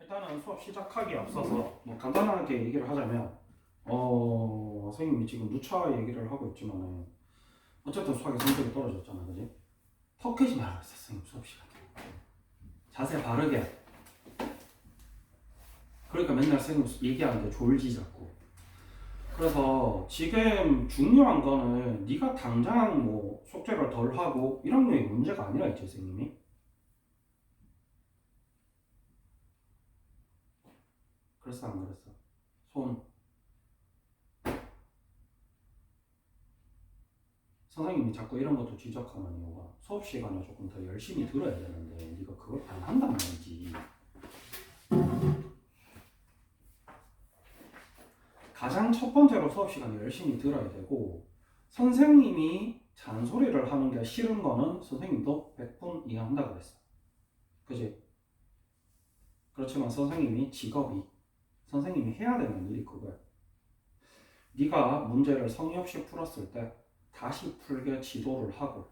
일단은 수업 시작하기에 앞서서 뭐 간단하게 얘기를 하자면 선생님이 지금 누차 얘기를 하고 있지만은 어쨌든 수학의 성적이 떨어졌잖아, 그지? 턱하지 말라고 했어, 선생님 수업 시간에. 자세 바르게. 그러니까 맨날 선생님 얘기하는 게 졸지 자꾸. 그래서 지금 중요한 거는 네가 당장 뭐 숙제를 덜 하고 이런 류의 문제가 아니라 있지, 선생님이. 그랬어 안 그랬어? 손. 선생님이 자꾸 이런 것도 지적하는 이유가 수업 시간에 조금 더 열심히 들어야 되는데 네가 그걸 안 한단 말이지. 가장 첫 번째로 수업 시간에 열심히 들어야 되고, 선생님이 잔소리를 하는 게 싫은 거는 선생님도 100분 이해한다 그랬어. 그지? 그렇지만 선생님이 직업이 선생님이 해야 되는 일이 그거야. 네가 문제를 성의 없이 풀었을 때 다시 풀게 지도를 하고,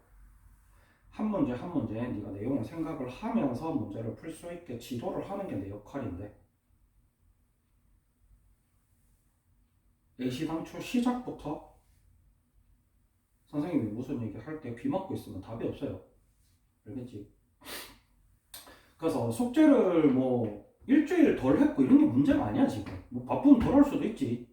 한 문제 한 문제에 네가 내용을 생각을 하면서 문제를 풀 수 있게 지도를 하는 게 내 역할인데, 애시당초 시작부터 선생님이 무슨 얘기 할 때 귀 막고 있으면 답이 없어요. 알겠지? 그래서 숙제를 뭐 일주일 덜 했고 이런 게 문제가 아니야 지금. 뭐 바쁘면 덜 할 수도 있지.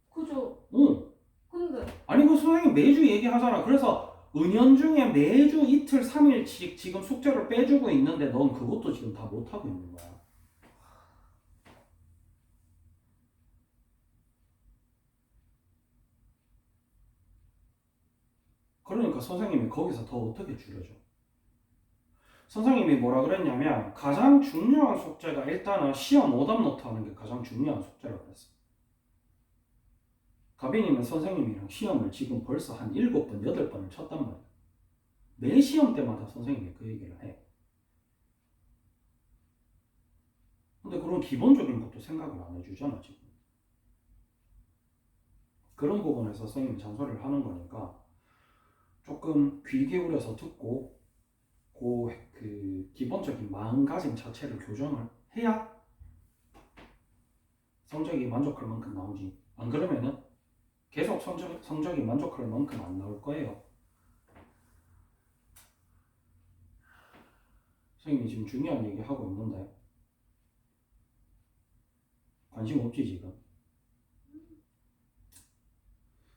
그죠? 응. 근데 아니 그 선생님 매주 얘기하잖아. 그래서 은연중에 매주 이틀 3일씩 지금 숙제를 빼주고 있는데 넌 그것도 지금 다 못하고 있는 거야. 그러니까 선생님이 거기서 더 어떻게 줄여줘? 선생님이 뭐라 그랬냐면 가장 중요한 숙제가 일단은 시험 오답 노트 하는 게 가장 중요한 숙제라고 그랬어. 가빈이는 선생님이랑 시험을 지금 벌써 한 7번, 8번을 쳤단 말이야. 매 시험 때마다 선생님이 그 얘기를 해. 근데 그런 기본적인 것도 생각을 안 해주잖아, 지금. 그런 부분에서 선생님이 잔소리를 하는 거니까 조금 귀 기울여서 듣고 그 기본적인 마음가짐 자체를 교정을 해야 성적이 만족할 만큼 나오지. 안 그러면은 계속 성적이 만족할 만큼 안 나올 거예요. 선생님이 지금 중요한 얘기 하고 있는데 관심 없지 지금.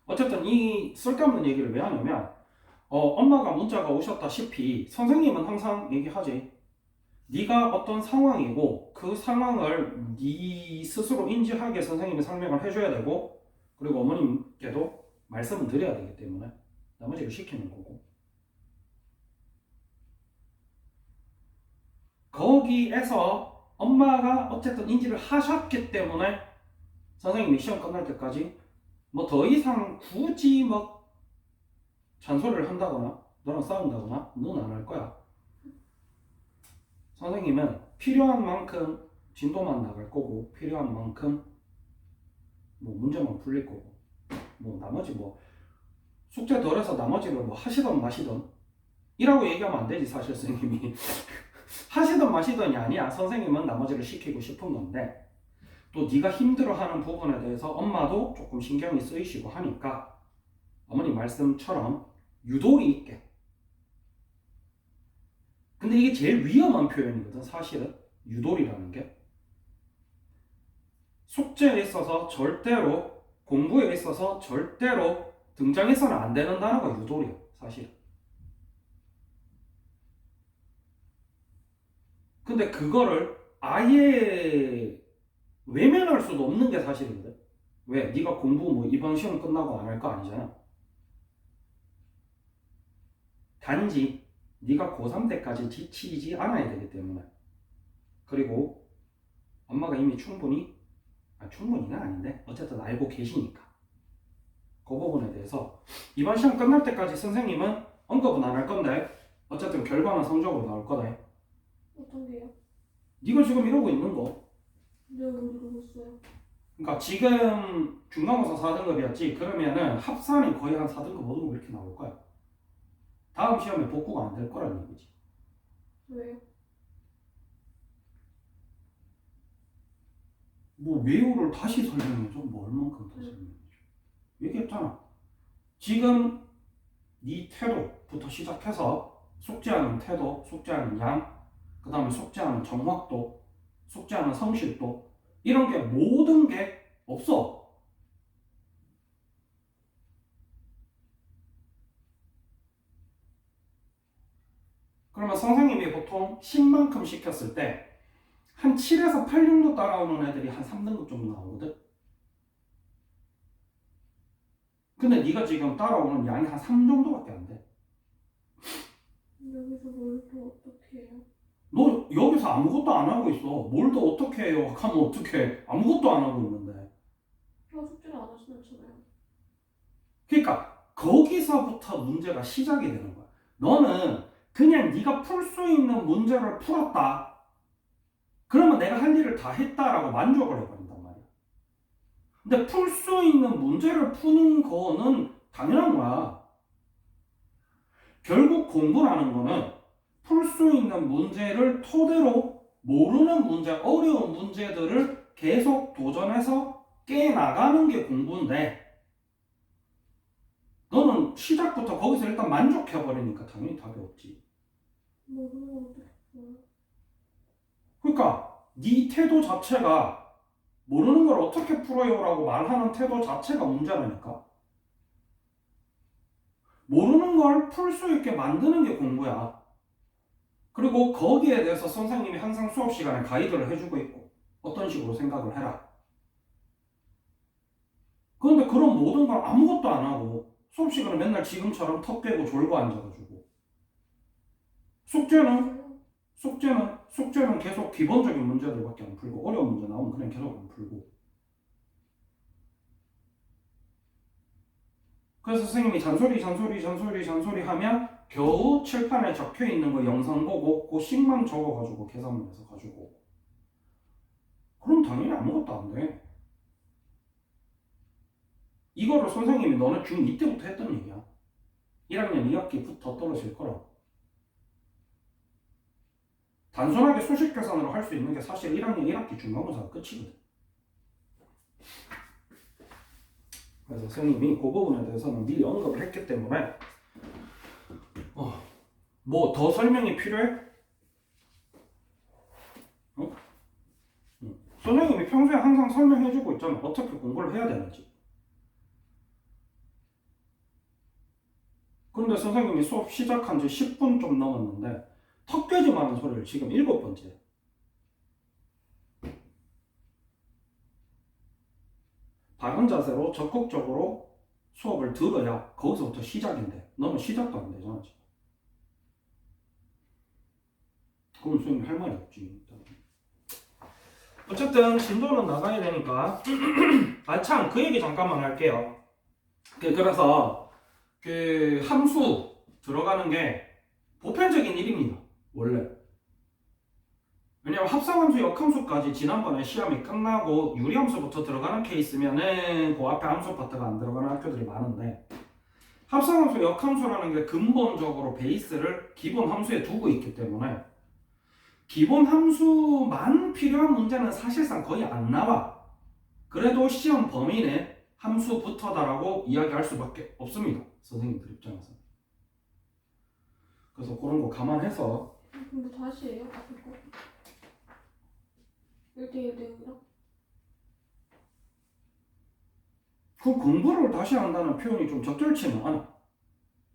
어쨌든 이 쓸데없는 얘기를 왜 하냐면 엄마가 문자가 오셨다시피 선생님은 항상 얘기하지. 네가 어떤 상황이고 그 상황을 네 스스로 인지하게 선생님이 설명을 해줘야 되고, 그리고 어머님께도 말씀을 드려야 되기 때문에 나머지를 시키는 거고, 거기에서 엄마가 어쨌든 인지를 하셨기 때문에 선생님이 시험 끝날 때까지 뭐 더 이상 굳이 뭐 잔소리를 한다거나 너랑 싸운다거나 넌 안 할 거야. 선생님은 필요한 만큼 진도만 나갈 거고, 필요한 만큼 뭐 문제만 풀릴 거고, 뭐 나머지 뭐 숙제 덜해서 나머지를 뭐 하시던 마시던 이라고 얘기하면 안 되지 사실 선생님이. 하시던 마시던이 아니야. 선생님은 나머지를 시키고 싶은 건데, 또 네가 힘들어하는 부분에 대해서 엄마도 조금 신경이 쓰이시고 하니까 어머니 말씀처럼 유도리 있게. 근데 이게 제일 위험한 표현이거든 사실은. 유도리라는 게 숙제에 있어서 절대로, 공부에 있어서 절대로 등장해서는 안 되는 단어가 유도리야 사실. 근데 그거를 아예 외면할 수도 없는 게 사실인데, 왜? 네가 공부 뭐 이번 시험 끝나고 안 할 거 아니잖아. 단지 네가 고3 때까지 지치지 않아야 되기 때문에. 그리고 엄마가 이미 충분히는 아닌데 어쨌든 알고 계시니까 그 부분에 대해서 이번 시험 끝날 때까지 선생님은 언급은 안 할 건데 어쨌든 결과는 성적으로 나올 거다. 어떤 게요? 네가 지금 이러고 있는 거. 네, 모르고 있어요. 그러니까 지금 중간고사 4등급이었지. 그러면은 합산이 거의 한 4등급, 5등급 이렇게 나올 거야. 다음 시험에 복구가 안 될 거라는 얘기지. 왜요? 뭐 외우를 다시 설명해줘? 뭐 얼만큼 더 설명해줘? 얘기했잖아. 지금 네 태도부터 시작해서 숙제하는 태도, 숙제하는 양, 그 다음에 숙제하는 정확도, 숙제하는 성실도, 이런 게 모든 게 없어. 그러면 선생님이 보통 10만큼 시켰을 때 한 7에서 8 정도 따라오는 애들이 한 3등급 정도 나오거든? 근데 네가 지금 따라오는 양이 한 3 정도밖에 안 돼. 여기서 뭘 또 어떻게 해요? 너 여기서 아무것도 안 하고 있어. 뭘 더 어떻게 해요? 하면 어떻게 아무것도 안 하고 있는데. 숙제를 안 하시잖아요. 그러니까 거기서부터 문제가 시작이 되는 거야. 너는 그냥 네가 풀 수 있는 문제를 풀었다. 그러면 내가 할 일을 다 했다라고 만족을 해버린단 말이야. 근데 풀 수 있는 문제를 푸는 거는 당연한 거야. 결국 공부라는 거는 풀 수 있는 문제를 토대로 모르는 문제, 어려운 문제들을 계속 도전해서 깨나가는 게 공부인데, 너는 시작부터 거기서 일단 만족해버리니까 당연히 답이 없지. 모르는 건 어떻게 풀어요? 그러니까 네 태도 자체가 모르는 걸 어떻게 풀어요라고 말하는 태도 자체가 문제라니까. 모르는 걸 풀 수 있게 만드는 게 공부야. 그리고 거기에 대해서 선생님이 항상 수업 시간에 가이드를 해주고 있고, 어떤 식으로 생각을 해라. 그런데 그런 모든 걸 아무것도 안 하고 수업 시간에 맨날 지금처럼 턱 깨고 졸고 앉아가지고, 숙제는 계속 기본적인 문제들밖에 안 풀고, 어려운 문제 나오면 그냥 계속 안 풀고. 그래서 선생님이 잔소리 하면 겨우 칠판에 적혀 있는 거 영상 보고 그 식만 적어가지고 계산만 해서 가지고. 그럼 당연히 아무것도 안 돼. 이거를 선생님이 너는 중2 때부터 했던 얘기야. 1학년 2학기부터 떨어질 거라고. 단순하게 수식 계산으로 할 수 있는 게 사실 1학년 1학기 중간고사가 끝이거든. 그래서 선생님이 그 부분에 대해서는 미리 언급을 했기 때문에 뭐 더 설명이 필요해? 선생님이 평소에 항상 설명해주고 있잖아. 어떻게 공부를 해야 되는지. 그런데 선생님이 수업 시작한 지 10분 좀 넘었는데 턱 깨지 마는 소리를 지금 7번째. 바른 자세로 적극적으로 수업을 들어야 거기서부터 시작인데 너는 시작도 안 되잖아 지금. 그럼 선생님 할 말이 없지. 어쨌든 진도는 나가야 되니까 참 그 얘기 잠깐만 할게요. 그래서 그 함수 들어가는 게 보편적인 일입니다. 원래. 왜냐면 합성함수, 역함수까지 지난번에 시험이 끝나고 유리함수부터 들어가는 케이스면은 그 앞에 함수 파트가 안 들어가는 학교들이 많은데, 합성함수, 역함수라는 게 근본적으로 베이스를 기본 함수에 두고 있기 때문에 기본 함수만 필요한 문제는 사실상 거의 안 나와. 그래도 시험 범위는 함수부터다라고 이야기할 수밖에 없습니다. 선생님들 입장에서. 그래서 그런 거 감안해서. 그럼 뭐 다시 해요? 앞에 거? 1대1 대응이랑? 그 공부를 다시 한다는 표현이 좀 적절치는 않아.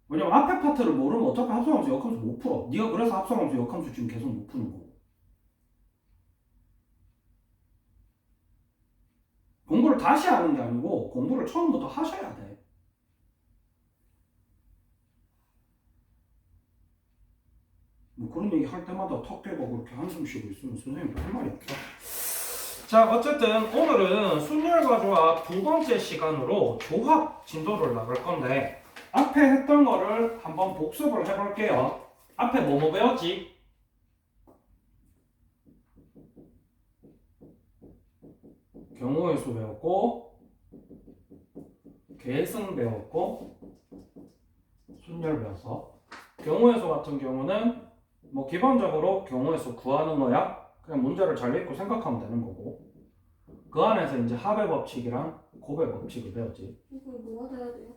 왜냐면 앞에 파트를 모르면 어차피 합성함수, 역함수 못 풀어. 네가 그래서 합성함수, 역함수 지금 계속 못 푸는 거고. 공부를 다시 하는 게 아니고 공부를 처음부터 하셔야 돼. 뭐 그런 얘기 할 때마다 턱 깨고 그렇게 한숨 쉬고 있으면 선생님도 할 말이 없다. 자, 어쨌든 오늘은 순열과 조합 두 번째 시간으로 조합 진도를 나갈 건데, 앞에 했던 거를 한번 복습을 해볼게요. 앞에 뭐뭐 배웠지? 경우의 수 배웠고, 계승 배웠고, 순열 배웠어. 경우의 수 같은 경우는 뭐 기본적으로 경우의 수 구하는 거야. 그냥 문제를 잘 읽고 생각하면 되는 거고, 그 그 안에서 이제 합의 법칙이랑 곱의 법칙을 배웠지. 이거 뭐가 돼야 돼요?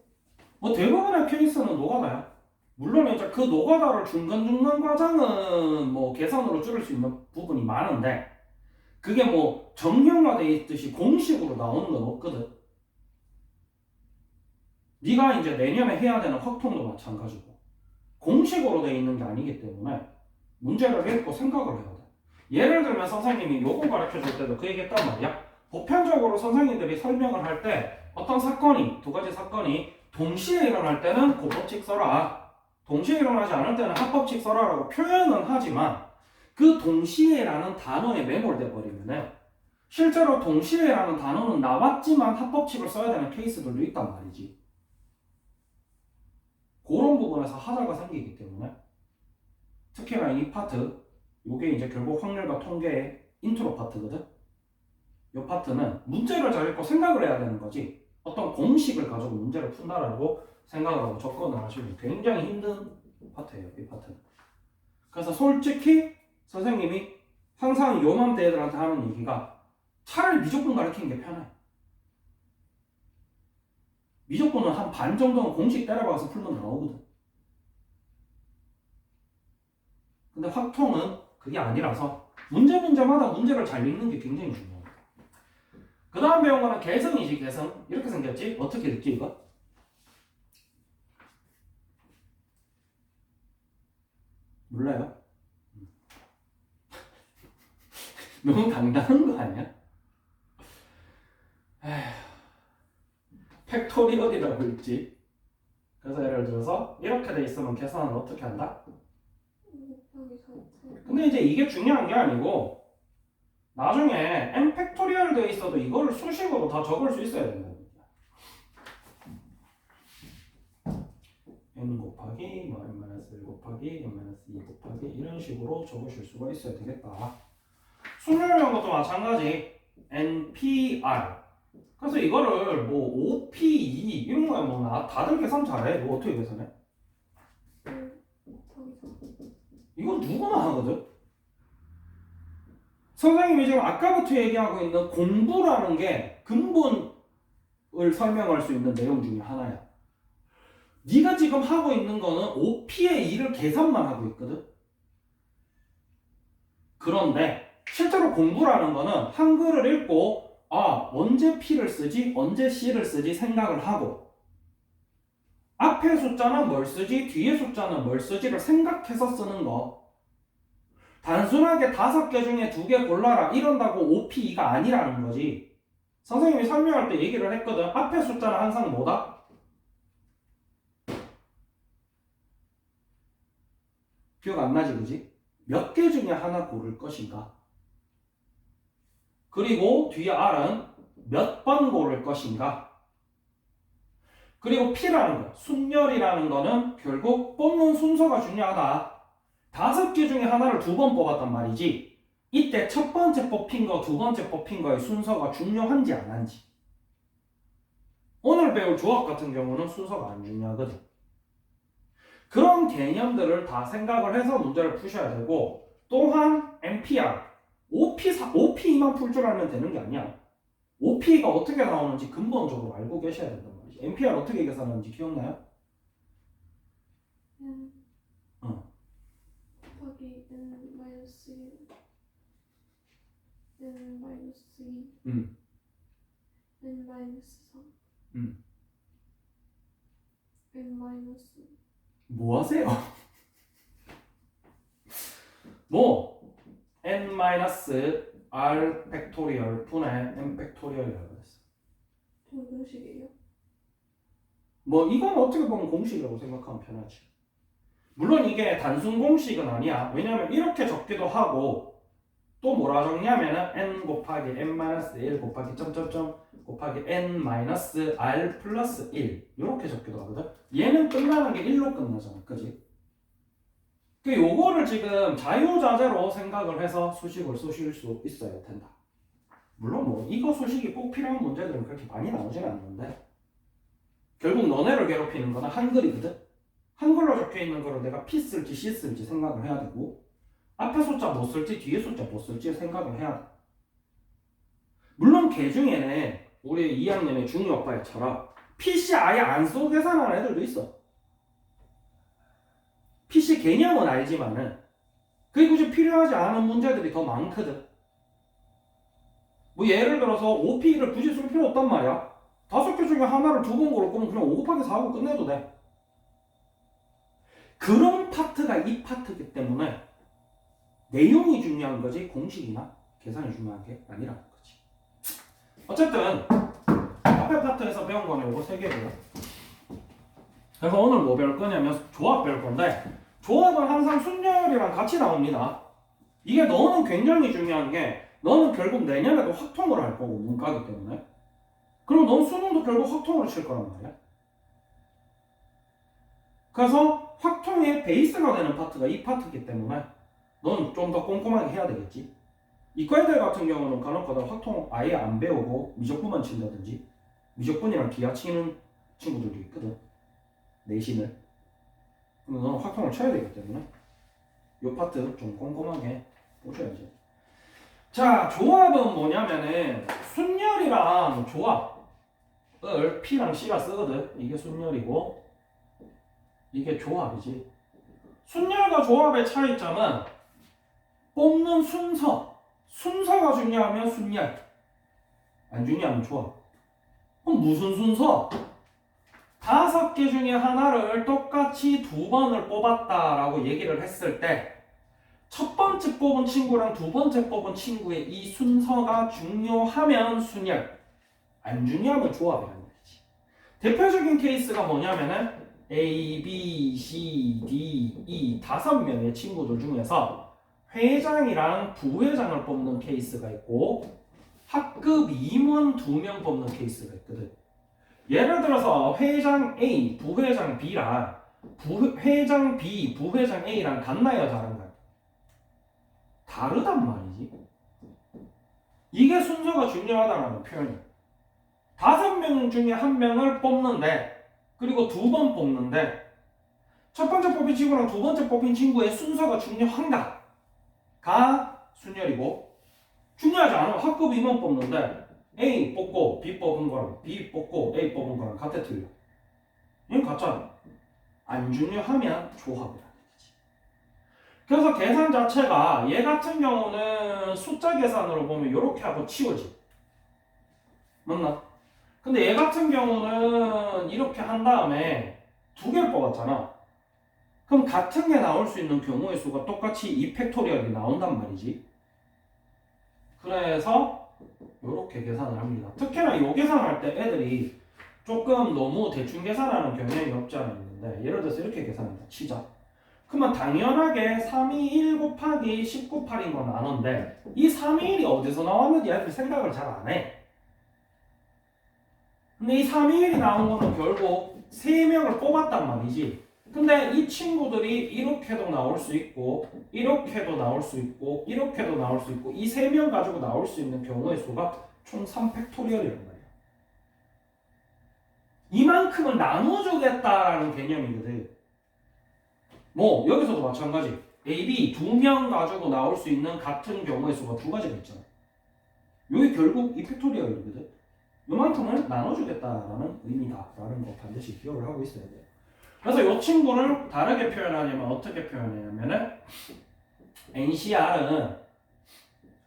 뭐 대부분의 케이스는 노가다야. 물론 이제 그 노가다를 중간중간 과정은 뭐 계산으로 줄일 수 있는 부분이 많은데 그게 뭐 정형화돼 있듯이 공식으로 나오는 건 없거든. 네가 이제 내년에 해야 되는 확통도 마찬가지고 공식으로 돼 있는 게 아니기 때문에 문제를 읽고 생각을 해야 돼. 예를 들면 선생님이 요거 가르쳐 줄 때도 그 얘기 했단 말이야. 보편적으로 선생님들이 설명을 할 때 어떤 사건이, 두 가지 사건이 동시에 일어날 때는 고법칙 써라. 동시에 일어나지 않을 때는 합법칙 써라라고 표현은 하지만 그 동시에라는 단어에 매몰돼 버리면은 실제로 동시에라는 단어는 나왔지만 합법칙을 써야 되는 케이스들도 있단 말이지. 그런 부분에서 하자가 생기기 때문에 특히나 이 파트, 요게 이제 결국 확률과 통계의 인트로 파트거든. 이 파트는 문제를 잘 읽고 생각을 해야 되는 거지 어떤 공식을 가지고 문제를 푼다라고 생각을 하고 접근을 하시면 굉장히 힘든 파트예요, 이 파트는. 그래서 솔직히 선생님이 항상 요맘때 애들한테 하는 얘기가 차라리 미적분 가르치는 게 편해. 미적분은 한 반 정도는 공식 때려박아서 풀면 나오거든. 근데 확통은 그게 아니라서 문제마다 문제를 잘 읽는 게 굉장히 중요해요. 그 다음 배운 거는 개성이지, 개성. 이렇게 생겼지? 어떻게 읽지, 이거? 몰라요? 너무 당당한 거 아니야? 에휴, 팩토리얼이라고 읽지. 그래서 예를 들어서 이렇게 돼 있으면 계산을 어떻게 한다? 근데 이제 이게 중요한 게 아니고 나중에 n 팩토리얼 돼 있어도 이거를 수식으로 다 적을 수 있어야 된다. n 곱하기 뭐 n-1 곱하기 n-2 곱하기 이런 식으로 적으실 수가 있어야 되겠다. 순열이란 것도 마찬가지. npr. 그래서 이거를 뭐 OP2 이런 거야 뭐 다들 계산 잘해. 너 어떻게 계산해? 이건 누구나 하거든. 선생님이 지금 아까부터 얘기하고 있는 공부라는 게 근본을 설명할 수 있는 내용 중에 하나야. 네가 지금 하고 있는 거는 OP의 2를 계산만 하고 있거든. 그런데 실제로 공부라는 거는 한글을 읽고 언제 P를 쓰지? 언제 C를 쓰지? 생각을 하고 앞에 숫자는 뭘 쓰지? 뒤에 숫자는 뭘 쓰지를 생각해서 쓰는 거. 단순하게 5개 중에 2개 골라라 이런다고 OP2가 아니라는 거지. 선생님이 설명할 때 얘기를 했거든. 앞에 숫자는 항상 뭐다? 기억 안 나지, 그지? 몇 개 중에 하나 고를 것인가? 그리고 뒤에 R은 몇 번 고를 것인가? 그리고 P라는 거, 순열이라는 거는 결국 뽑는 순서가 중요하다. 5개 중에 하나를 2번 뽑았단 말이지. 이때 첫 번째 뽑힌 거, 두 번째 뽑힌 거의 순서가 중요한지 안 한지. 오늘 배울 조합 같은 경우는 순서가 안 중요하거든. 그런 개념들을 다 생각을 해서 문제를 푸셔야 되고 또한 NPR, OP만 풀 줄 알면 되는 게 아니야. OP가 어떻게 나오는지 근본적으로 알고 계셔야 된단 말이지. NPR 어떻게 계산하는지 기억나요? 곱하기 n-1 n-2 n-3 n-. 뭐 하세요? 뭐 n-r 팩토리얼 분의 n 팩토리얼이라고 했어. 공식이에요? 뭐 이건 어떻게 보면 공식이라고 생각하면 편하지. 물론 이게 단순 공식은 아니야. 왜냐면 이렇게 적기도 하고 또 뭐라 적냐면은 n 곱하기 n-1 곱하기 점점점 곱하기 n-r 플러스 1 이렇게 적기도 하거든. 얘는 끝나는 게 1로 끝나잖아. 그지? 그 요거를 지금 자유자재로 생각을 해서 수식을 쓰실 수 있어야 된다. 물론 뭐 이거 수식이 꼭 필요한 문제들은 그렇게 많이 나오지는 않는데 결국 너네를 괴롭히는 거는 한글이거든. 한글로 적혀있는 거를 내가 P 쓸지 C 쓸지 생각을 해야 되고 앞에 숫자 뭐 쓸지 뒤에 숫자 뭐 쓸지 생각을 해야 돼. 물론 걔 중에는 우리 2학년의 중이 오빠처럼 PC 아예 안 쓰고 계산하는 애들도 있어. PC 개념은 알지만은 그게 굳이 필요하지 않은 문제들이 더 많거든. 뭐 예를 들어서 OP를 굳이 쓸 필요 없단 말이야. 5개 중에 하나를 2번 고를 거면 그냥 5 곱하기 4 하고 끝내도 돼. 그런 파트가 이 파트이기 때문에 내용이 중요한 거지 공식이나 계산이 중요한 게 아니라는 거지. 어쨌든 앞에 파트에서 배운 거는 이거 3개고요. 그래서 오늘 뭐 배울 거냐면 조합 배울 건데 조합은 항상 순열이랑 같이 나옵니다. 이게 너는 굉장히 중요한 게 너는 결국 내년에도 확통을 할 거고 문과기 때문에 그리고 넌 수능도 결국 확통을 칠 거란 말이야. 그래서 확통의 베이스가 되는 파트가 이 파트이기 때문에 넌 좀 더 꼼꼼하게 해야 되겠지. 이과 애들 같은 경우는 간혹가다 확통 아예 안 배우고 미적분만 친다든지 미적분이랑 기하 치는 친구들도 있거든. 내신을. 근데 너는 확통을 쳐야 되기 때문에 이 파트 좀 꼼꼼하게 보셔야죠. 자, 조합은 뭐냐면은 순열이랑 조합을 P랑 C가 쓰거든. 이게 순열이고 이게 조합이지. 순열과 조합의 차이점은 뽑는 순서가 중요하면 순열, 안 중요하면 조합. 그럼 무슨 순서? 5개 중에 하나를 똑같이 2번을 뽑았다라고 얘기를 했을 때 첫 번째 뽑은 친구랑 두 번째 뽑은 친구의 이 순서가 중요하면 순열, 안 중요하면 조합이라는 거지. 대표적인 케이스가 뭐냐면은 A, B, C, D, E 5명의 친구들 중에서 회장이랑 부회장을 뽑는 케이스가 있고 학급 임원 2명 뽑는 케이스가 있거든. 예를 들어서 회장 A, 부회장 B랑 회장 B, 부회장 A랑 같나요? 다른가요? 다르단 말이지. 이게 순서가 중요하다는 표현이야. 5명 중에 1명을 뽑는데 그리고 2번 뽑는데 첫 번째 뽑힌 친구랑 두 번째 뽑힌 친구의 순서가 중요한가가 순열이고 중요하지 않으면 학급 임원 뽑는데 A 뽑고 B 뽑은 거랑 B 뽑고 A 뽑은 거랑 같아 틀려. 이건 같잖아. 안 중요하면 조합이야. 그래서 계산 자체가 얘 같은 경우는 숫자 계산으로 보면 이렇게 하고 치우지. 맞나? 근데 얘 같은 경우는 이렇게 한 다음에 2개를 뽑았잖아. 그럼 같은 게 나올 수 있는 경우의 수가 똑같이 2팩토리얼이 나온단 말이지. 그래서 이렇게 계산을 합니다. 특히나 이 계산할 때 애들이 조금 너무 대충 계산하는 경향이 없지 않아 있는데 예를 들어서 이렇게 계산한다 치자. 그러면 당연하게 321 곱하기 19, 8인 건 아는데 이 321이 어디서 나왔는지 애들 생각을 잘 안 해. 근데 이 321이 나온 거는 결국 3명을 뽑았단 말이지. 근데 이 친구들이 이렇게도 나올 수 있고 이렇게도 나올 수 있고 이렇게도 나올 수 있고 이 3명 가지고 나올 수 있는 경우의 수가 총 3팩토리얼이란 말이야. 이만큼은 나눠주겠다라는 개념이거든. 뭐 여기서도 마찬가지. A, B 2명 가지고 나올 수 있는 같은 경우의 수가 2가지가 있잖아. 여기 결국 이 팩토리얼이거든. 이만큼을 나눠주겠다라는 의미다라는 거 반드시 기억을 하고 있어야 돼. 그래서 이 친구를 다르게 표현하냐면 어떻게 표현하냐면은 NCR은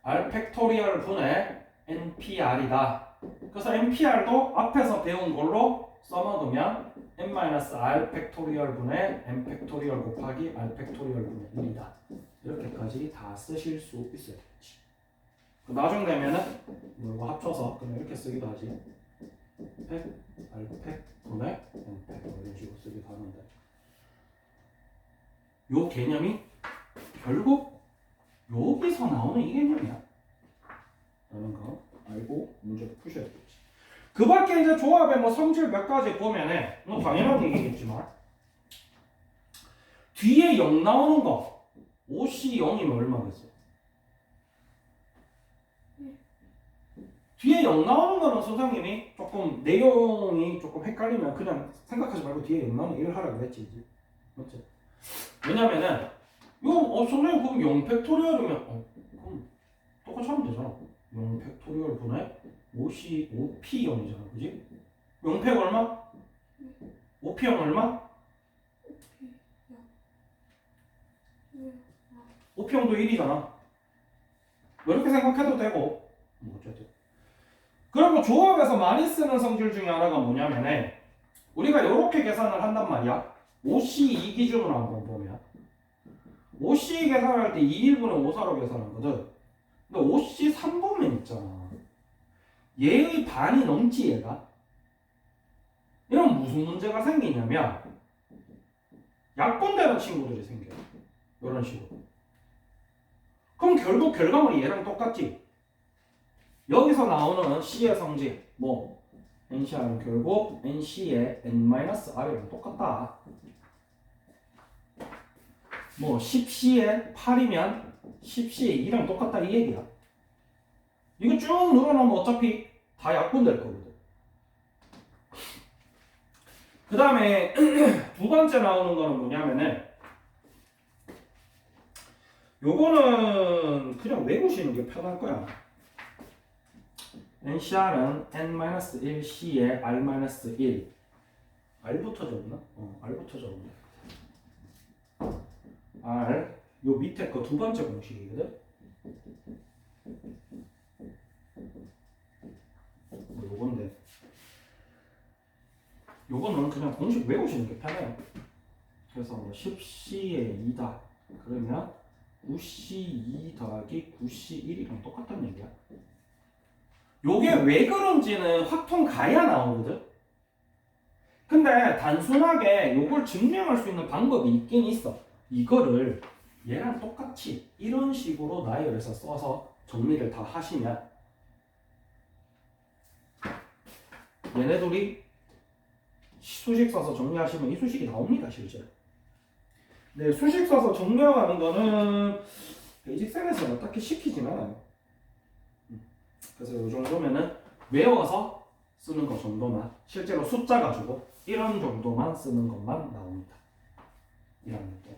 R 팩토리얼 분의 NPR이다. 그래서 NPR도 앞에서 배운 걸로 써먹으면 n-r 팩토리얼 분의 n 팩토리얼 곱하기 r 팩토리얼 분의 1이다. 이렇게까지 다 쓰실 수 있어야 되겠지. 나중 되면은 이거 합쳐서 그냥 이렇게 쓰기도 하지. 팩, r 팩 분의 n 팩 이런 식으로 쓰기도 하는데 요 개념이 결국 여기서 나오는 이 개념이야. 라는 거 알고 문제를 푸셔야 되겠지. 그 밖에 이제 조합의 뭐 성질 몇 가지 보면은 뭐 당연한 얘기겠지만 뒤에 0 나오는 거 5C 0이면 얼마겠어? 뒤에 0 나오는 거는 선생님이 조금 내용이 조금 헷갈리면 그냥 생각하지 말고 뒤에 0 나오면 1 하라고 했지. 맞지? 왜냐면은 선생님 그럼 0 팩토리얼이면 그럼 똑같이 하면 되잖아. 0 팩토리얼 분의 5P0이잖아, 그지? 0팩 얼마? 5P0 얼마? 왜? 5P0도 1이잖아. 이렇게 생각해도 되고, 뭐 어쨌든. 그리고 조합에서 많이 쓰는 성질 중에 하나가 뭐냐면은 우리가 이렇게 계산을 한단 말이야. 5C2 기준으로 한번 보면 5C 계산할 때 2일분의 5사로 계산하거든. 근데 5C 3보면 있잖아. 얘의 반이 넘지 얘가. 이런 무슨 문제가 생기냐면 약분되는 친구들이 생겨요. 이런 식으로. 그럼 결국 결과물이 얘랑 똑같지. 여기서 나오는 C의 성질 뭐 NCR은 결국 NC의 N-R이랑 똑같다. 뭐 10C에 8이면 10C에 2랑 똑같다 이 얘기야. 이거 쭉 늘어나면 어차피 다 약분될 거거든. 그 다음에 두 번째 나오는 거는 뭐냐면은 요거는 그냥 외우시는 게 편할 거야. NCR은 N-1C에 R-1 R부터 적나? R부터 적으면 R 요 밑에 거 두 번째 공식이거든? 뭐 요건데 요거는 그냥 공식 외우시는 게 편해요. 그래서 뭐 10C에 2다 그러면 9C2 더하기 9C1이랑 똑같다는 얘기야. 요게 왜 그런지는 확통 가야 나오거든? 근데 단순하게 요걸 증명할 수 있는 방법이 있긴 있어. 이거를 얘랑 똑같이 이런 식으로 나열해서 써서 정리를 다 하시면 얘네들이 수식 써서 정리하시면 이 수식이 나옵니다, 실제로. 네, 수식 써서 정리하는 거는 베이직센에서는 딱히 시키진 않아요. 그래서 이 정도면은 외워서 쓰는 거 정도만, 실제로 숫자 가지고 이런 정도만 쓰는 것만 나옵니다. 1학년 때.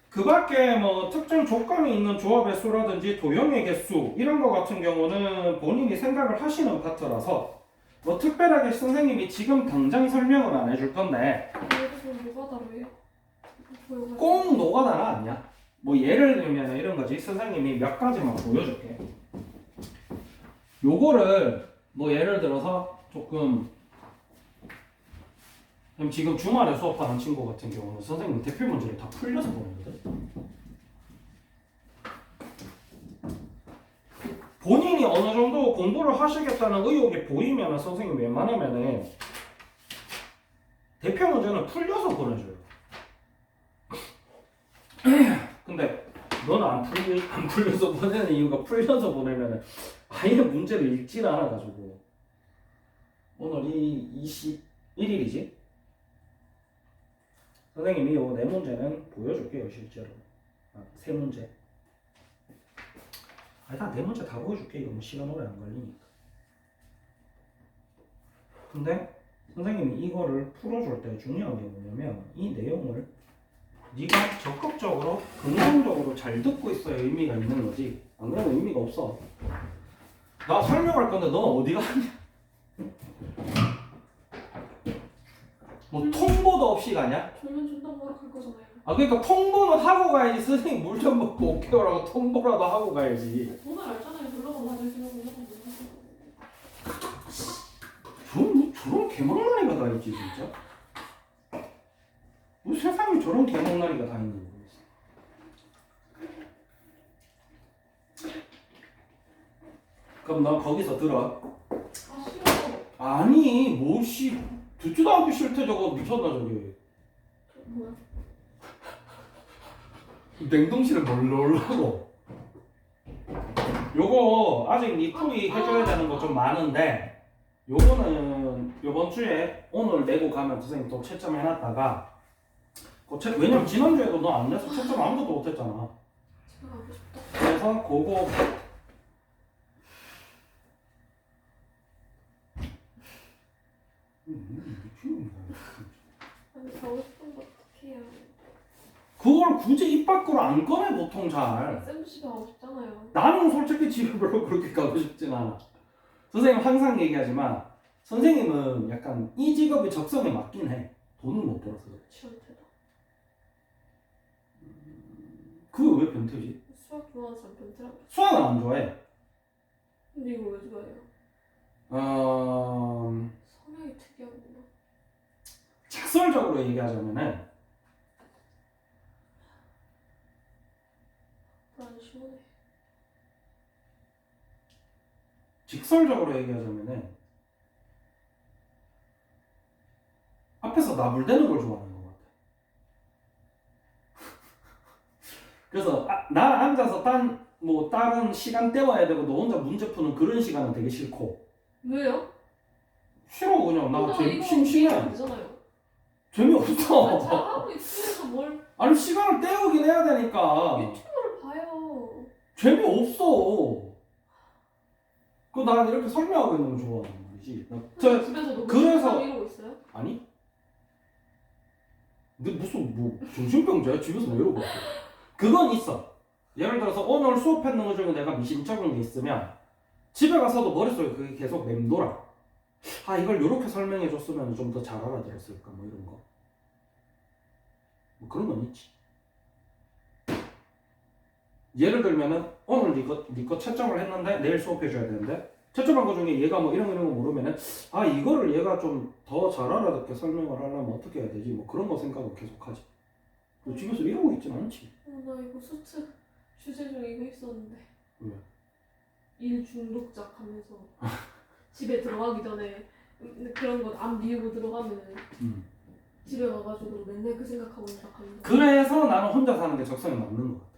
그 밖에 뭐 특정 조건이 있는 조합의 수라든지 도형의 개수 이런 거 같은 경우는 본인이 생각을 하시는 파트라서 뭐 특별하게 선생님이 지금 당장 설명은 안 해줄 건데 얘도 뭐가 다르요? 꼭 노가다는 아니야. 뭐 예를 들면 이런 거지. 선생님이 몇 가지만 보여줄게. 요거를 뭐 예를 들어서 조금 지금 주말에 수업하는 친구 같은 경우는 선생님 대표 문제를 다 풀려서 보거든. 본인이 어느 정도 공부를 하시겠다는 의욕이 보이면 선생님 웬만하면은 대표 문제는 풀려서 보내줘요. 근데 너는 안 풀려서 보내는 이유가 풀려서 보내면은 아예 문제를 읽질 않아가지고 오늘이 21일이지? 선생님이 요 네 문제는 보여줄게요, 실제로. 세 문제. 일단 네 문제 다 보여줄게. 이거 뭐 시간 오래 안 걸리니까. 근데 선생님이 이거를 풀어줄 때 중요한 게 뭐냐면 이 내용을 네가 적극적으로 긍정적으로 잘 듣고 있어야 의미가 있는 거지. 안 그러면 의미가 없어. 나 설명할 건데 너 어디 가냐? 뭐 통보도 없이 가냐? 졸면 존나 뭐라 갈 거잖아요. 그러니까 통보는 하고 가야지. 선생님 물 좀 먹고 올게요라고 통보라도 하고 가야지. 오늘 알잖아요. 놀러간 다들 그냥 놀러간 저런 개망나니가 다 있지 진짜. 뭐 세상에 저런 개망나니가 다 있는 거겠어. 그럼 넌 거기서 들어. 아 싫어. 아니 뭐씨 듣지도 않기 싫대 저거. 미쳤나 저게. 뭐야? 냉동실에 뭘 넣으려고. 요거 아직 니 풀이 해줘야 되는 거 좀 많은데 요거는 요번 주에 오늘 내고 가면 선생님 또 채점 해놨다가 왜냐면 지난주에도 너 안 내서 채점 아무것도 못했잖아. 제가 가고 싶다. 그래서 그거 아니 가고 싶은 거 어떻게 해요? 그걸 굳이 입 밖으로 안 꺼내 보통 잘. 쌤 집에 가고 싶잖아요. 나는 솔직히 집에 별로 그렇게 가고 싶진 않아. 선생님 항상 얘기하지만 선생님은 약간 이 직업이 적성에 맞긴 해. 돈을 못 벌어서 그래. 지원태다. 그거 왜 변태지? 수학 좋아하는 사람 변태라고. 수학은 안 좋아해. 근데 이거 왜 좋아해요? 성향이 특이하구나. 직설적으로 얘기하자면은 난 시원해. 직설적으로 얘기하자면은 앞에서 나불대는 걸 좋아하는 것 같아. 그래서 나 앉아서 다른 시간 때워야 되고 너 혼자 문제 푸는 그런 시간은 되게 싫고. 왜요? 싫어 그냥 나 이거 심심해. 이해하면 되잖아요. 재미없어. 잘하고 있으면서 뭘 아니 시간을 때우긴 해야 되니까 유튜브를 봐요. 재미없어. 난 이렇게 설명하고 있는 거 좋아하는 말이지. 집에서도 그래서- 이러고 있어요? 아니? 근데 무슨 뭐 정신병자야? 집에서 왜 이러고 있어? 그건 있어. 예를 들어서 오늘 수업했는 것 중에 내가 미심쩍은 게 있으면 집에 가서도 머릿속에 그게 계속 맴돌아. 아 이걸 이렇게 설명해 줬으면 좀 더 잘 알아들었을까 뭐 이런 거. 뭐 그런 건 있지. 예를 들면은 오늘 니거 채점을 했는데 내일 수업해 줘야 되는데 채점한 거 중에 얘가 뭐 이런 거 모르면은 아 이거를 얘가 좀 더 잘 알아듣게 설명을 하려면 어떻게 해야 되지? 뭐 그런 거 생각을 계속 하지. 집에서 이러고 있진 않지. 나 이거 수트 주제 중에 이거 있었는데. 왜? 일 중독자 하면서 집에 들어가기 전에 그런 거 안 비우고 들어가면은 집에 가가지고 맨날 그 생각하고 있다 하는 거. 그래서 나는 혼자 사는 게 적성에 맞는 것 같아.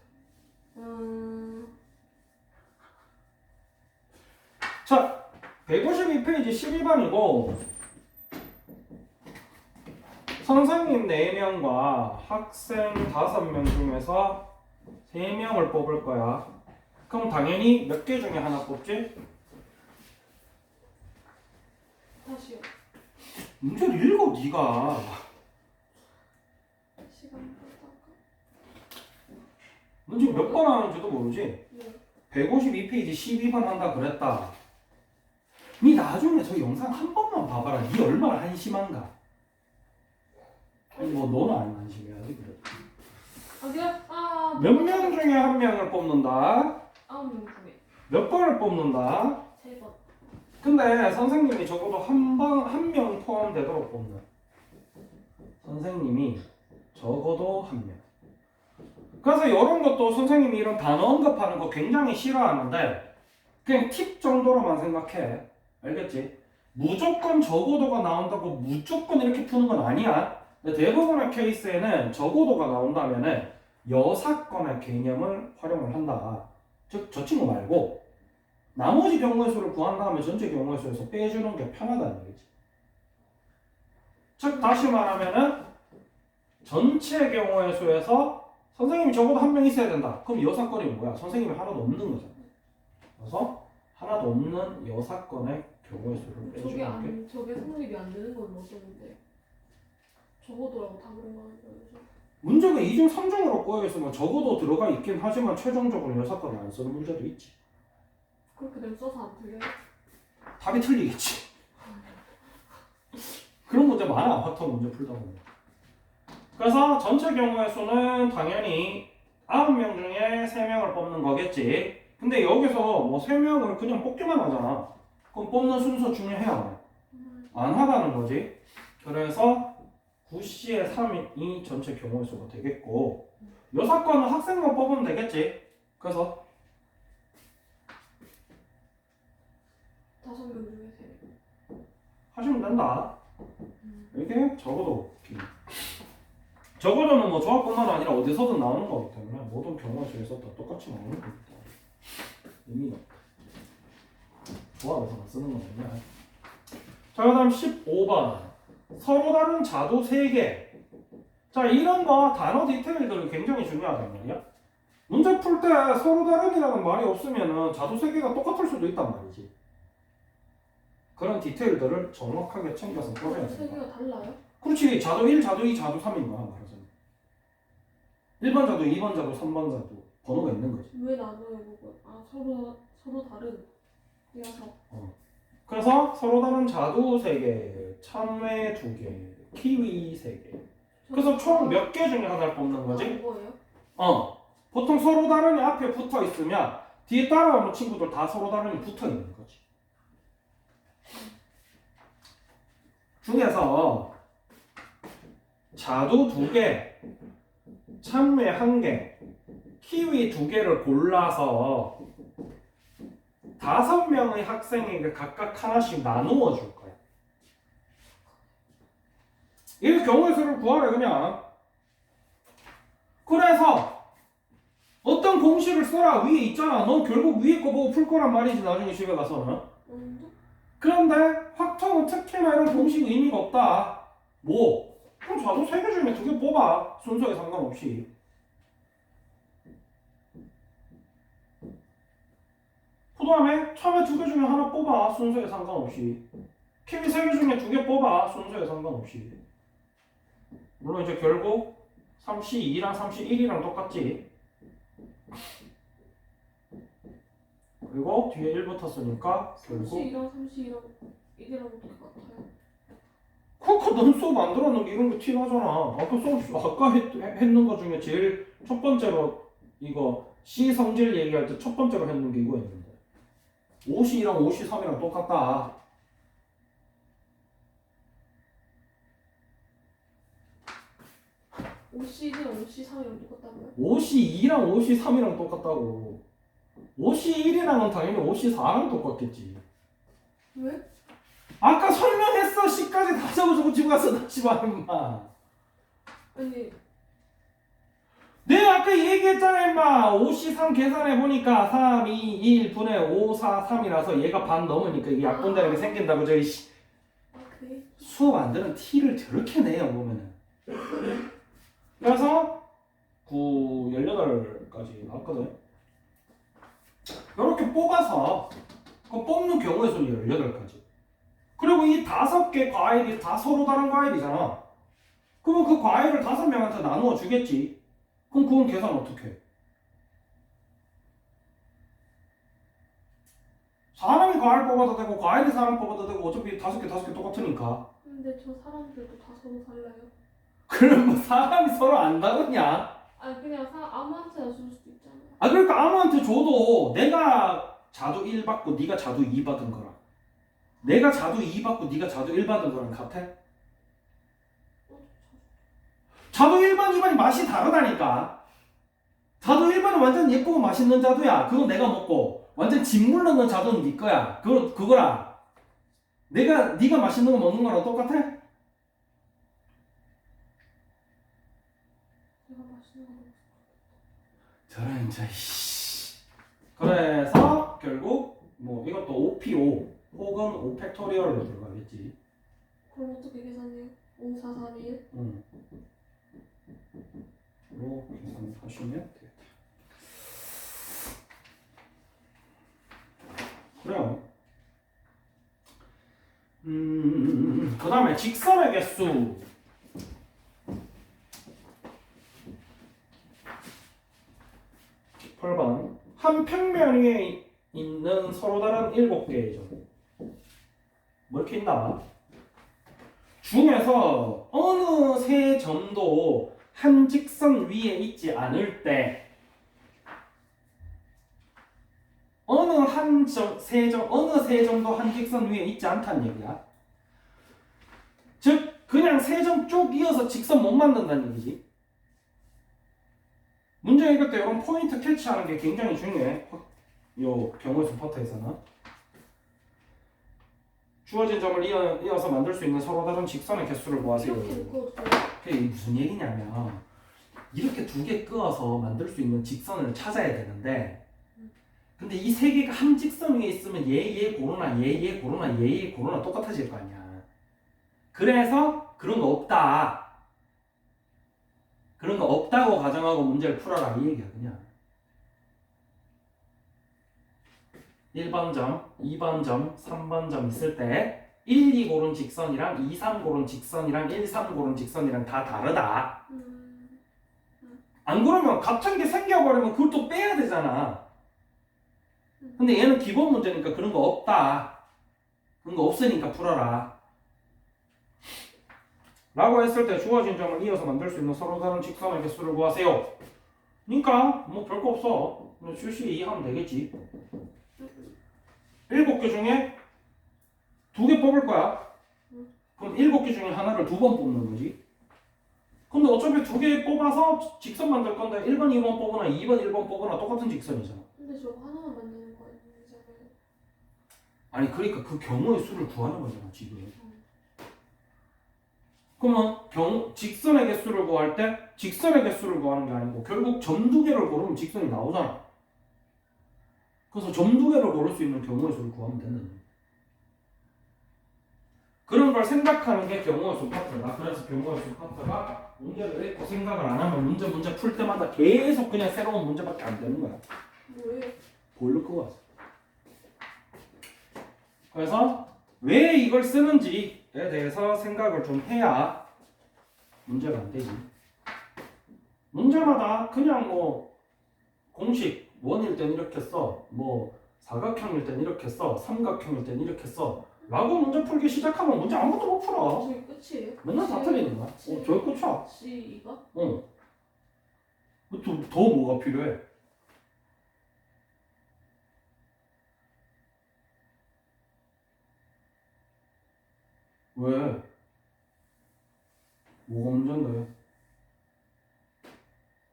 자, 152페이지 12번이고 선생님 4명과 학생 5명 중에서 3명을 뽑을 거야. 그럼 당연히 몇 개 중에 하나 뽑지? 다시요. 문제를 읽어 네가. 시간 벌다가. 넌 지금 몇 번 하는지도 모르지? 네. 152페이지 12번 한다 그랬다. 니 나중에 저 영상 한 번만 봐봐라. 니 얼마나 한심한가. 아니 뭐 너는 안 한심해야지 그래. 그래요? 몇 명 중에 한 명을 뽑는다. 9명 중에 몇 번을 뽑는다. 3번. 근데 선생님이 적어도 한 명 포함되도록 뽑는. 선생님이 적어도 한 명. 그래서 이런 것도 선생님이 이런 단어 언급하는 거 굉장히 싫어하는데 그냥 팁 정도로만 생각해. 알겠지? 무조건 적어도가 나온다고 무조건 이렇게 푸는 건 아니야. 근데 대부분의 케이스에는 적어도가 나온다면은 여사건의 개념을 활용을 한다. 즉 저 친구 말고 나머지 경우의 수를 구한 다음에 전체 경우의 수에서 빼주는 게 편하다는 얘기지. 즉 다시 말하면은 전체 경우의 수에서 선생님이 적어도 한 명 있어야 된다. 그럼 여사건이 뭐야? 선생님이 하나도 없는 거잖아. 그래서 하나도 없는 여사건의 경우의 수를 빼주는 게 저게 성립이 안 되는 건 어쩌는데? 적어도라고 다 그런 거 아니죠? 문제가 2중 3중으로 꼬여있으면 적어도 들어가 있긴 하지만 최종적으로 여사건을 안 쓰는 문제도 있지. 그렇게 되면 써서 안 틀려요? 답이 틀리겠지. 그런 문제 많아. 확통 문제 풀다 보면. 그래서 전체 경우의 수는 당연히 9명 중에 3명을 뽑는 거겠지. 근데 여기서 뭐 3명을 그냥 뽑기만 하잖아. 그럼 뽑는 순서 중요해야 안 해? 안 하다는 거지. 그래서 9C의 3이 전체 경우의 수가 되겠고 여사건은 학생만 뽑으면 되겠지. 그래서 5명 중에 3명. 하시면 된다. 이게 적어도 적어도는 뭐 조합뿐만 아니라 어디서든 나오는 거기 때문에 모든 경우의 수에서 다 똑같이 나오는 거기 때문에 의미가 없다. 조합에서만 쓰는 건 아니야. 자, 그 다음 15번 서로 다른 자도 3개. 자, 이런 거 단어 디테일들이 굉장히 중요하단 말이야. 문제 풀 때 서로 다른이라는 말이 없으면 자도 3개가 똑같을 수도 있단 말이지. 그런 디테일들을 정확하게 챙겨서 풀어야 세 된다. 개가 달라요? 그렇지. 자도 1, 자도 2, 자도 3인 거야 말하자면. 1번 자도, 2번 자도, 3번 자도, 번호가 있는 거지. 왜 나눠요 그거? 아 서로 다른 녀석. 그래서 서로 다른 자두 3개, 참외 2개, 키위 3개. 그래서 총 몇 개 중에 하나를 뽑는 거지? 이거예요? 보통 서로 다른이 앞에 붙어 있으면 뒤에 따라오는 친구들 다 서로 다른이 붙어 있는 거지. 중에서 자두 2개, 참외 1개, 키위 2개를 골라서 5명의 학생에게 각각 하나씩 나누어 줄 거야. 이 경우의 수를 구하래 그냥. 그래서 어떤 공식을 써라 위에 있잖아. 넌 결국 위에 거 보고 풀 거란 말이지 나중에 집에 가서는. 그런데 확통은 특히나 이런 공식 의미가 없다. 뭐? 그럼 자두 3개 중에 2개 뽑아. 순서에 상관없이. 그 다음에 참외 2개 중에 하나 뽑아. 순서에 상관없이. 키위 3개 중에 2개 뽑아. 순서에 상관없이. 물론 이제 결국 32랑 31이랑 똑같지. 그리고 뒤에 1 붙었으니까 결국 32랑 32랑 이게랑 어떻게 같아요? 그거 넌 수업 만들어 놓은 게 이런 거 티나잖아. 아까 했는 거 중에 제일 첫 번째로 이거 C 성질 얘기할 때 첫 번째로 했는 게 이거였는데 52랑 53이랑 똑같다. OCD랑 OC3이랑 똑같다고요? 52랑 53이랑 똑같다고. 51이랑은 당연히 54랑 똑같겠지. 왜? 아까 설명했어. C까지 다 적어주고 집에 가서 다시 봐 임마. 아니 내가 아까 얘기했잖아 임마. 53 계산해보니까 3, 2, 1 분의 5, 4, 3이라서 얘가 반 넘으니까 이게 약분되는 게 생긴다고. 저기 그래? 수업 안 되는 T를 저렇게 내요 보면은. 그래서 9, 18까지 나왔거든. 이렇게 뽑아서 그 뽑는 경우의 수는 18가지. 그리고 이 5개 과일이 다 서로 다른 과일이잖아. 그러면 그 과일을 5명한테 나누어 주겠지. 그럼 그건 계산 어떻게 해? 사람이 과일 뽑아도 되고 과일이 사람 뽑아도 되고 어차피 5개 똑같으니까. 근데 저 사람들도 다 서로 달라요. 그럼 뭐 사람이 서로 안다느냐? 아니 그냥 아무한테나 줄 수도 있잖아요. 그러니까 아무한테 줘도 내가 자두 1 받고 네가 자두 2 받은 거랑 내가 자두 2 받고 네가 자두 1 받은 거랑 같아? 자두 1번, 2번이 맛이 다르다니까. 자두 1번은 완전 예쁘고 맛있는 자두야. 그건 내가 먹고 완전 진물 넣는 자두는 네 거야. 그거랑 네가 맛있는 거 먹는 거랑 똑같아? 내가 맛있는 거 먹었어. 저런 씨. 그래서 결국 뭐 이것도 OPO 혹은 O 팩토리얼로 들어가겠지. 그럼 어떻게 계산해요? 5, 4, 3, 1? 응. 로 계산하시면 되겠다. 그래요. 그 다음에 직선의 개수. (8번) 한 평면 위에 있는 서로 다른 7개의 점. 뭐 이렇게 있나? 중에서 어느 세 점도 한 직선 위에 있지 않을 때 어느 세 점도 한 직선 위에 있지 않다는 얘기야. 즉 그냥 세 점 쭉 이어서 직선 못 만든다는 얘기지. 문제 해결 때 이런 포인트 캐치하는 게 굉장히 중요해. 요 경우의 수 파트에서는 주어진 점을 이어서 만들 수 있는 서로 다른 직선의 개수를 구하세요. 이렇게 묶어도 돼요? 그게 무슨 얘기냐면 이렇게 2개 끄어서 만들 수 있는 직선을 찾아야 되는데 근데 이 3개가 한 직선 위에 있으면 얘 고르나 얘 고르나 얘 고르나 똑같아질 거 아니야. 그래서 그런 거 없다. 그런 거 없다고 가정하고 문제를 풀어라 이 얘기야 그냥. 1번 점, 2번 점, 3번 점 있을 때 1, 2 고른 직선이랑 2, 3 고른 직선이랑 1, 3 고른 직선이랑 다 다르다. 안 그러면 같은 게 생겨버리면 그걸 또 빼야 되잖아. 근데 얘는 기본 문제니까 그런 거 없다. 그런 거 없으니까 풀어라. 라고 했을 때 주어진 점을 이어서 만들 수 있는 서로 다른 직선의 개수를 구하세요. 그러니까 뭐 별거 없어. 그냥 출시 이해하면 되겠지. 7개 중에 2개 뽑을 거야. 그럼 7개 중에 하나를 2번 뽑는 거지. 근데 어차피 2개 뽑아서 직선 만들 건데 1번, 2번 뽑거나 2번, 1번 뽑거나 똑같은 직선이잖아. 근데 저거 하나만 만드는 거 아니잖아요. 아니 그러니까 그 경우의 수를 구하는 거잖아 지금. 그러면 직선의 개수를 구할 때 직선의 개수를 구하는 게 아니고 결국 점 2개를 고르면 직선이 나오잖아. 그래서 점 2개를 고를 수 있는 경우의 수를 구하면 되는 거야. 그런 걸 생각하는 게 경우의 수 파트다. 그래서 경우의 수 파트가 문제를 읽고 생각을 안 하면 문제 풀 때마다 계속 그냥 새로운 문제밖에 안 되는 거야. 뭐예요? 보일러 끄고 왔어. 그래서 왜 이걸 쓰는지에 대해서 생각을 좀 해야 문제가 안 되지. 문제마다 그냥 뭐 공식 원일 땐 이렇게 써, 뭐 사각형일 땐 이렇게 써, 삼각형일 땐 이렇게 써 라고 문제 풀기 시작하면 문제 아무것도 못 풀어. 저게 끝이에요? 맨날 다 틀리는 거야. 저기 끝이야. C가? 더 뭐가 필요해? 왜? 뭐가 문제인데?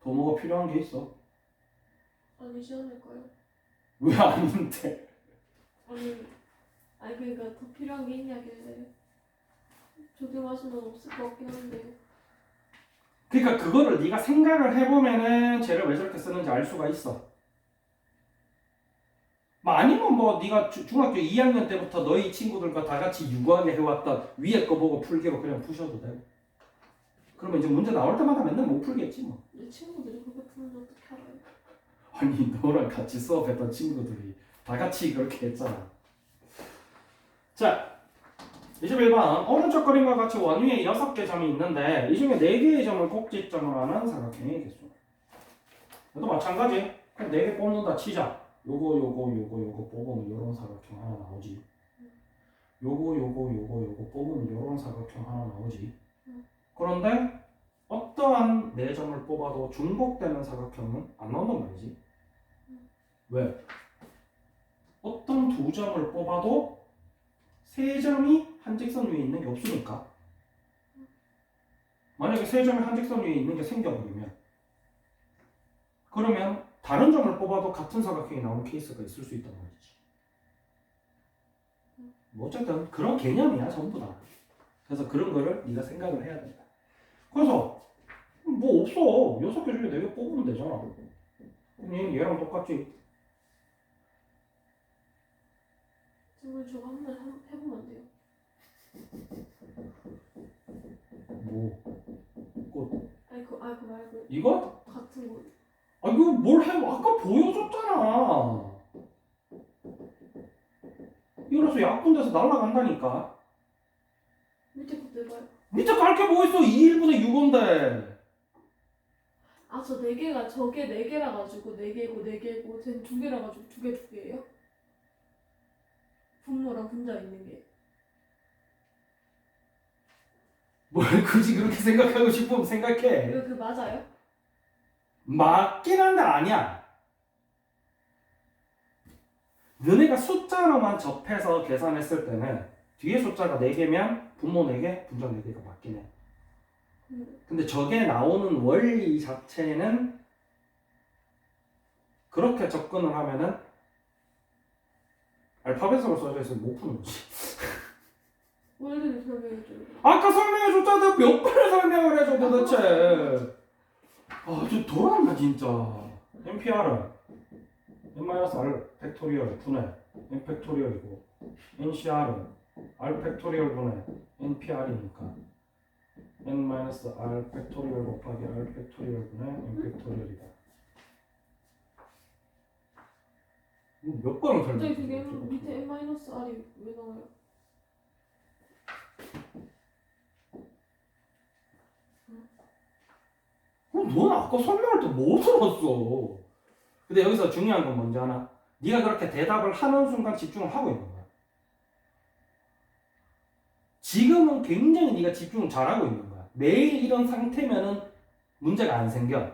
더 뭐가 필요한 게 있어? 아니지 않을까요? 왜 아닌데? 아니 그러니까 더 필요한 게 있냐길래 적용하신 건 없을 것 같긴 한데. 그러니까 그거를 네가 생각을 해보면은 쟤를 왜 저렇게 쓰는지 알 수가 있어. 뭐 아니면 뭐 네가 중학교 2학년 때부터 너희 친구들과 다 같이 유구하게 해왔던 위에 거 보고 풀기로 그냥 푸셔도 돼. 그러면 이제 문제 나올 때마다 맨날 못 풀겠지 뭐. 내 친구들이 그렇게 푸는지 어떻게 알아요? 아니 너랑 같이 수업했던 친구들이 다 같이 그렇게 했잖아. 자 21번 오른쪽 그림과 같이 원위에 6개 점이 있는데 이 중에 4개의 점을 꼭지점으로 하는 사각형의 개수. 이것도 마찬가지. 그럼 4개 뽑는다 치자. 요거 뽑으면 요런 사각형 하나 나오지. 요거 뽑으면 요런 사각형 하나 나오지. 그런데 어떠한 4점을 뽑아도 중복되는 사각형은 안 나온단 말이지. 왜? 어떤 2점을 뽑아도 3점이 한 직선 위에 있는 게 없으니까. 만약에 3점이 한 직선 위에 있는 게 생겨버리면 그러면 다른 점을 뽑아도 같은 사각형이 나오는 케이스가 있을 수 있단 말이지. 뭐 어쨌든 그런 개념이야 전부 다. 그래서 그런 거를 네가 생각을 해야 된다. 그래서 뭐 없어. 6개 중에 4개 뽑으면 되잖아. 그럼 얘랑 똑같지. 정말 저거 한번 해보면 안 돼요? 뭐 꽃. 아니 그거 말고 이거? 같은 거. 아 이거 뭘 해? 아까 보여줬잖아. 이래서 약분돼서 날아간다니까. 밑에 것도 해봐요. 밑에 갈게 뭐 있어? 2, 1분의 6인데. 아 저 4개가 저게 4개라 가지고 4개고 4개고 쟤는 2개라 가지고 2개예요? 분모랑 분자 있는 게. 뭘 굳이 그렇게 생각하고 싶으면 생각해. 이거 그 맞아요? 맞긴 한데 아니야. 너네가 숫자로만 접해서 계산했을 때는 뒤에 숫자가 4개면 분모 4개, 분자 4개가 맞긴 해. 근데 저게 나오는 원리 자체는 그렇게 접근을 하면은 알파벳으로 써져 있으면 못 푸는 거지. 원리를 설명해줘요. 아까 설명해줬잖아. 몇 번을 설명을 해줘 도대체. 아, 저 돌아간다 진짜. NPR은 n-r 팩토리얼 분의 n 팩토리얼이고 NCR은 r 팩토리얼 분의 NPR이니까 n-r 팩토리얼 곱하기 r 팩토리얼 분의 n 팩토리얼이다. 몇 번을 갑자기 설명해? 그게 밑에 n-r이 왜 나와요? 넌 아까 설명할 때 뭐 들었어? 근데 여기서 중요한 건 뭔지 아나? 네가 그렇게 대답을 하는 순간 집중을 하고 있는 거야. 지금은 굉장히 네가 집중을 잘하고 있는 거야. 매일 이런 상태면은 문제가 안 생겨.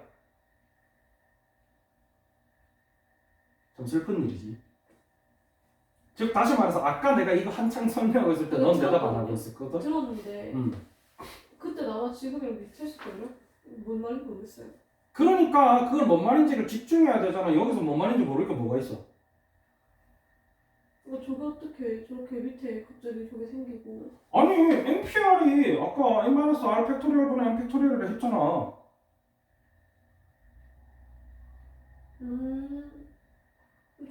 좀 슬픈 일이지. 즉 다시 말해서 아까 내가 이거 한창 설명하고 있을 때 넌 대답 안 하고 있었거든? 들었는데 그때 나와 지금이랑 비슷했을걸요? 뭔 말인지 모르겠어요. 그러니까 그걸 뭔 말인지를 집중해야 되잖아. 여기서 뭔 말인지 모르니까 뭐가 있어? 저게 어떻게 저렇게 밑에 갑자기 저게 생기고. 아니 NPR이 아까 n-r 팩토리얼분의 n 팩토리얼을 했잖아.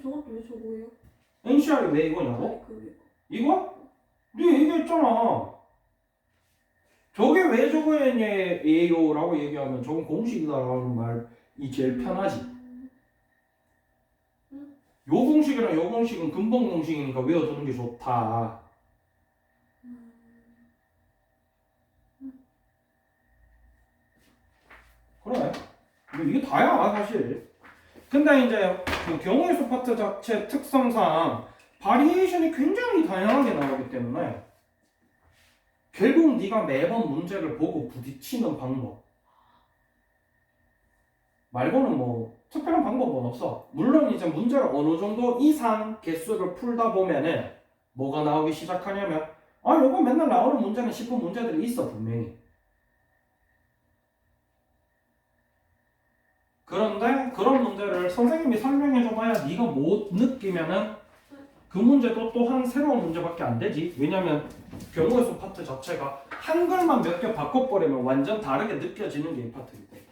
저것도 왜 저거예요? NCR이 왜 이거냐고? 아니 그게 이거? 네 얘기했잖아. 저게 왜 저거예요? 라고 얘기하면 저건 공식이다라는 말이 제일 편하지. 요 공식이랑 요 공식은 근본 공식이니까 외워두는 게 좋다. 그래. 이게 다야 사실. 근데 이제 그 경우의 수 파트 자체 특성상 바리에이션이 굉장히 다양하게 나오기 때문에 결국 네가 매번 문제를 보고 부딪히는 방법 말고는 뭐 특별한 방법은 없어. 물론 이제 문제를 어느 정도 이상 개수를 풀다 보면은 뭐가 나오기 시작하냐면 요거 맨날 나오는 문제는 싶은 문제들이 있어 분명히. 그런데 그런 문제를 선생님이 설명해줘봐야 네가 못 느끼면은 그 문제도 또한 새로운 문제밖에 안 되지. 왜냐면 경우의 수 파트 자체가 한글만 몇 개 바꿔버리면 완전 다르게 느껴지는 게 이 파트이기 때문에.